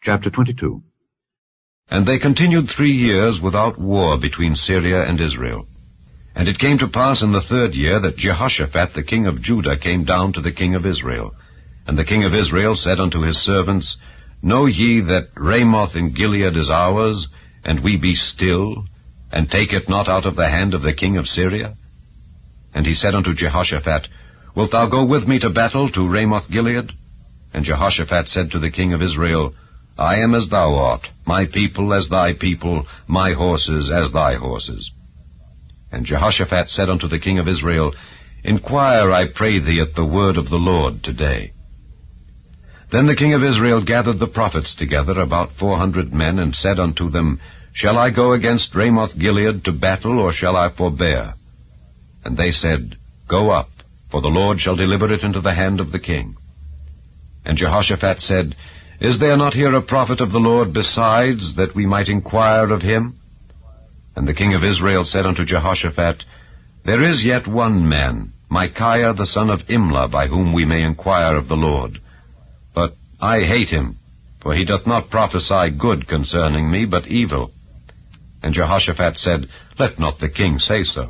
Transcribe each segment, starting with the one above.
Chapter 22. And they continued 3 years without war between Syria and Israel. And it came to pass in the 3rd year that Jehoshaphat the king of Judah came down to the king of Israel. And the king of Israel said unto his servants, Know ye that Ramoth in Gilead is ours, and we be still, and take it not out of the hand of the king of Syria? And he said unto Jehoshaphat, Wilt thou go with me to battle to Ramoth Gilead? And Jehoshaphat said to the king of Israel, I am as thou art, my people as thy people, my horses as thy horses. And Jehoshaphat said unto the king of Israel, Inquire, I pray thee, at the word of the Lord today. Then the king of Israel gathered the prophets together, about 400 men, and said unto them, Shall I go against Ramoth Gilead to battle, or shall I forbear? And they said, Go up, for the Lord shall deliver it into the hand of the king. And Jehoshaphat said, Is there not here a prophet of the Lord besides, that we might inquire of him? And the king of Israel said unto Jehoshaphat, There is yet one man, Micaiah the son of Imlah, by whom we may inquire of the Lord. But I hate him, for he doth not prophesy good concerning me, but evil. And Jehoshaphat said, Let not the king say so.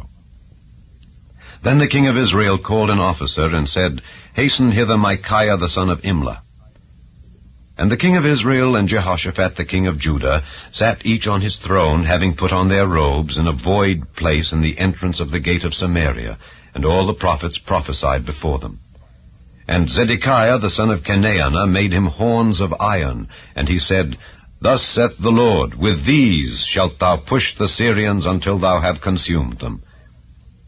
Then the king of Israel called an officer, and said, Hasten hither Micaiah the son of Imlah. And the king of Israel and Jehoshaphat the king of Judah sat each on his throne, having put on their robes, in a void place in the entrance of the gate of Samaria, and all the prophets prophesied before them. And Zedekiah the son of Chenaanah made him horns of iron, and he said, Thus saith the Lord, With these shalt thou push the Syrians until thou have consumed them.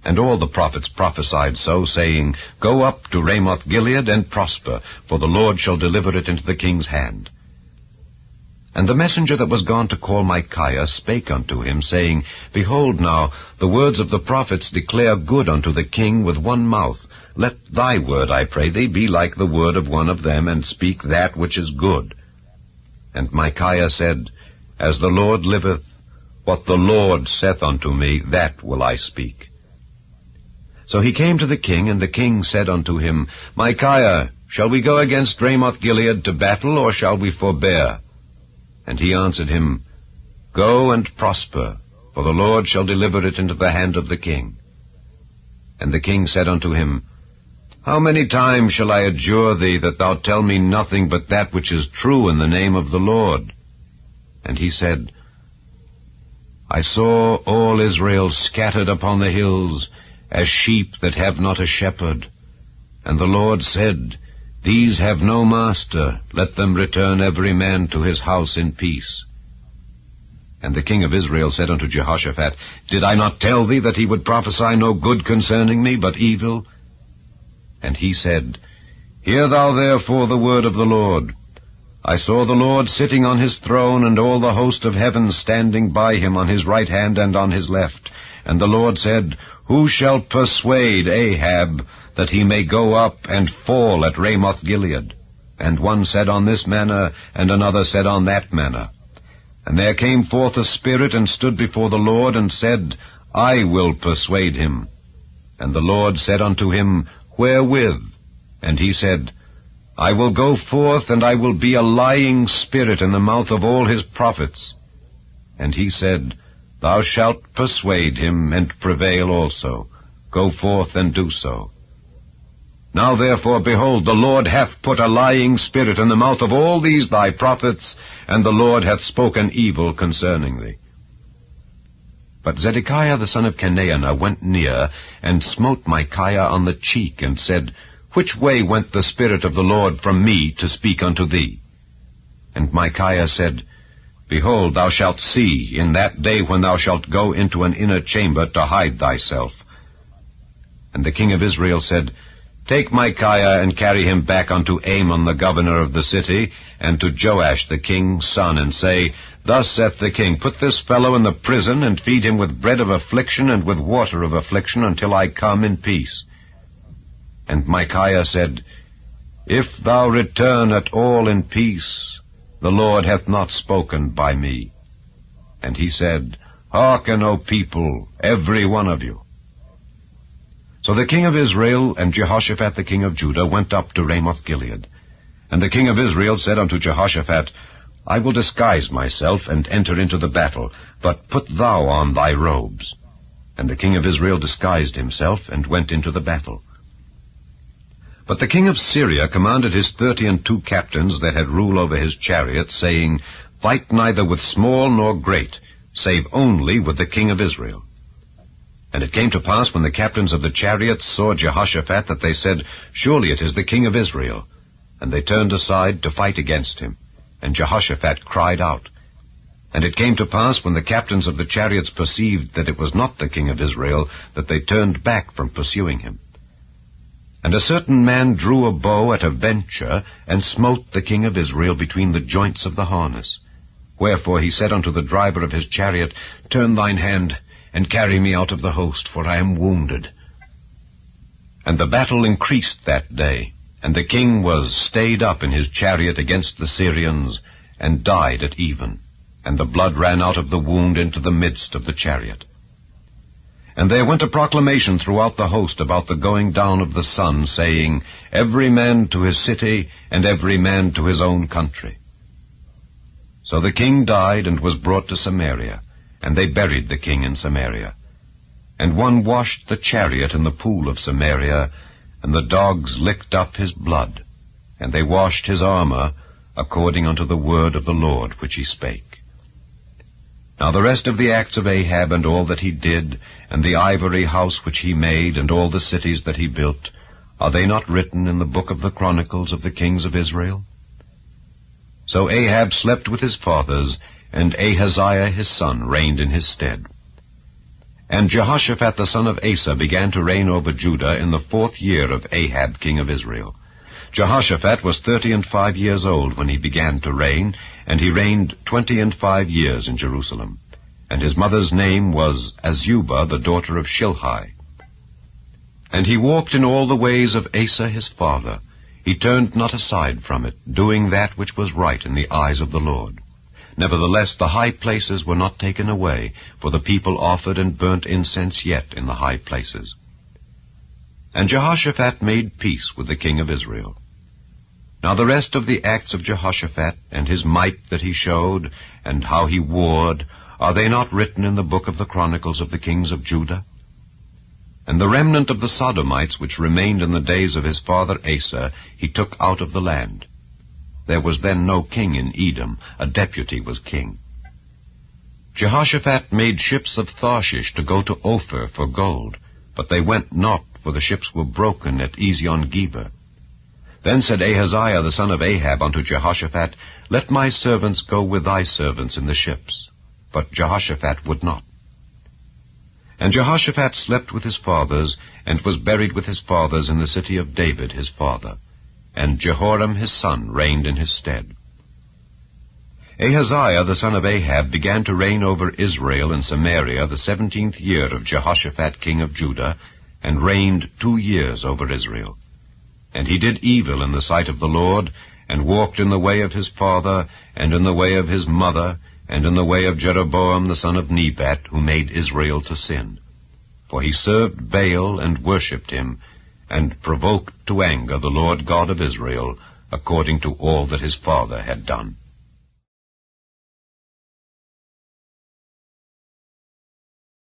And all the prophets prophesied so, saying, Go up to Ramoth Gilead, and prosper, for the Lord shall deliver it into the king's hand. And the messenger that was gone to call Micaiah spake unto him, saying, Behold now, the words of the prophets declare good unto the king with one mouth. Let thy word, I pray thee, be like the word of one of them, and speak that which is good. And Micaiah said, As the Lord liveth, what the Lord saith unto me, that will I speak. So he came to the king, and the king said unto him, Micaiah, shall we go against Ramoth Gilead to battle, or shall we forbear? And he answered him, Go and prosper, for the Lord shall deliver it into the hand of the king. And the king said unto him, How many times shall I adjure thee that thou tell me nothing but that which is true in the name of the Lord? And he said, I saw all Israel scattered upon the hills, as sheep that have not a shepherd. And the Lord said, These have no master, let them return every man to his house in peace. And the king of Israel said unto Jehoshaphat, Did I not tell thee that he would prophesy no good concerning me, but evil? And he said, Hear thou therefore the word of the Lord. I saw the Lord sitting on his throne, and all the host of heaven standing by him on his right hand and on his left. And the Lord said, Who shall persuade Ahab that he may go up and fall at Ramoth Gilead? And one said on this manner, and another said on that manner. And there came forth a spirit, and stood before the Lord, and said, I will persuade him. And the Lord said unto him, Wherewith? And he said, I will go forth, and I will be a lying spirit in the mouth of all his prophets. And he said, Thou shalt persuade him, and prevail also. Go forth and do so. Now therefore, behold, the Lord hath put a lying spirit in the mouth of all these thy prophets, and the Lord hath spoken evil concerning thee. But Zedekiah the son of Chenaanah went near, and smote Micaiah on the cheek, and said, Which way went the Spirit of the Lord from me to speak unto thee? And Micaiah said, Behold, thou shalt see in that day when thou shalt go into an inner chamber to hide thyself. And the king of Israel said, Take Micaiah, and carry him back unto Amon the governor of the city, and to Joash the king's son, and say, Thus saith the king, Put this fellow in the prison, and feed him with bread of affliction and with water of affliction, until I come in peace. And Micaiah said, If thou return at all in peace, the Lord hath not spoken by me. And he said, Hearken, O people, every one of you. So the king of Israel and Jehoshaphat the king of Judah went up to Ramoth Gilead. And the king of Israel said unto Jehoshaphat, I will disguise myself and enter into the battle, but put thou on thy robes. And the king of Israel disguised himself and went into the battle. But the king of Syria commanded his 32 captains that had rule over his chariots, saying, Fight neither with small nor great, save only with the king of Israel. And it came to pass, when the captains of the chariots saw Jehoshaphat, that they said, Surely it is the king of Israel. And they turned aside to fight against him. And Jehoshaphat cried out. And it came to pass, when the captains of the chariots perceived that it was not the king of Israel, that they turned back from pursuing him. And a certain man drew a bow at a venture, and smote the king of Israel between the joints of the harness. Wherefore he said unto the driver of his chariot, Turn thine hand, and carry me out of the host, for I am wounded. And the battle increased that day, and the king was stayed up in his chariot against the Syrians, and died at even, and the blood ran out of the wound into the midst of the chariot. And there went a proclamation throughout the host about the going down of the sun, saying, Every man to his city, and every man to his own country. So the king died and was brought to Samaria, and they buried the king in Samaria. And one washed the chariot in the pool of Samaria, and the dogs licked up his blood, and they washed his armor, according unto the word of the Lord which he spake. Now the rest of the acts of Ahab, and all that he did, and the ivory house which he made, and all the cities that he built, are they not written in the book of the Chronicles of the kings of Israel? So Ahab slept with his fathers, and Ahaziah his son reigned in his stead. And Jehoshaphat the son of Asa began to reign over Judah in the 4th year of Ahab king of Israel. Jehoshaphat was 35 years old when he began to reign, and he reigned 25 years in Jerusalem. And his mother's name was Azubah, the daughter of Shilhi. And he walked in all the ways of Asa his father. He turned not aside from it, doing that which was right in the eyes of the Lord. Nevertheless, the high places were not taken away, for the people offered and burnt incense yet in the high places. And Jehoshaphat made peace with the king of Israel. Now the rest of the acts of Jehoshaphat, and his might that he showed, and how he warred, are they not written in the book of the Chronicles of the kings of Judah? And the remnant of the Sodomites which remained in the days of his father Asa, he took out of the land. There was then no king in Edom, a deputy was king. Jehoshaphat made ships of Tarshish to go to Ophir for gold, but they went not, for the ships were broken at Ezion-Geber. Then said Ahaziah the son of Ahab unto Jehoshaphat, Let my servants go with thy servants in the ships. But Jehoshaphat would not. And Jehoshaphat slept with his fathers, and was buried with his fathers in the city of David his father. And Jehoram his son reigned in his stead. Ahaziah the son of Ahab began to reign over Israel in Samaria the 17th year of Jehoshaphat king of Judah, and reigned 2 years over Israel. And he did evil in the sight of the Lord, and walked in the way of his father, and in the way of his mother, and in the way of Jeroboam the son of Nebat, who made Israel to sin. For he served Baal and worshipped him, and provoked to anger the Lord God of Israel, according to all that his father had done.